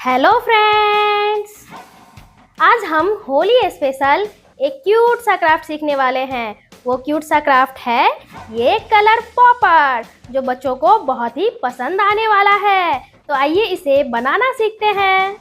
Hello friends, आज हम Holi special एक क्यूट सा क्राफ्ट सीखने वाले हैं। वो क्यूट सा क्राफ्ट है ये कलर पॉपर, जो बच्चों को बहुत ही पसंद आने वाला है। तो आइए इसे बनाना सीखते हैं।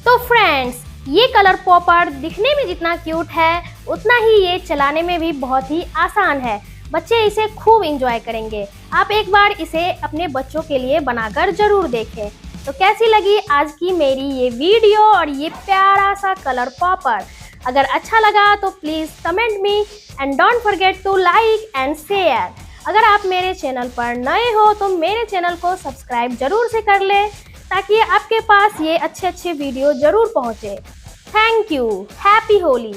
तो फ्रेंड्स, ये कलर पॉपर दिखने में जितना क्यूट है, उतना ही ये चलाने में भी बहुत ही आसान है। बच्चे इसे खूब एंजॉय करेंगे। आप एक बार इसे अपने बच्चों के लिए बनाकर जरूर देखें। तो कैसी लगी आज की मेरी ये वीडियो और ये प्यारा सा कलर पॉपर? अगर अच्छा लगा तो please comment me and don't forget to like and share. अगर आप मेरे चैनल पर नए हो तो मेरे चैनल को सब्सक्राइब जरूर से कर लें, ताकि आपके पास ये अच्छे वीडियो जरूर पहुँचे। Thank you. हैप्पी होली।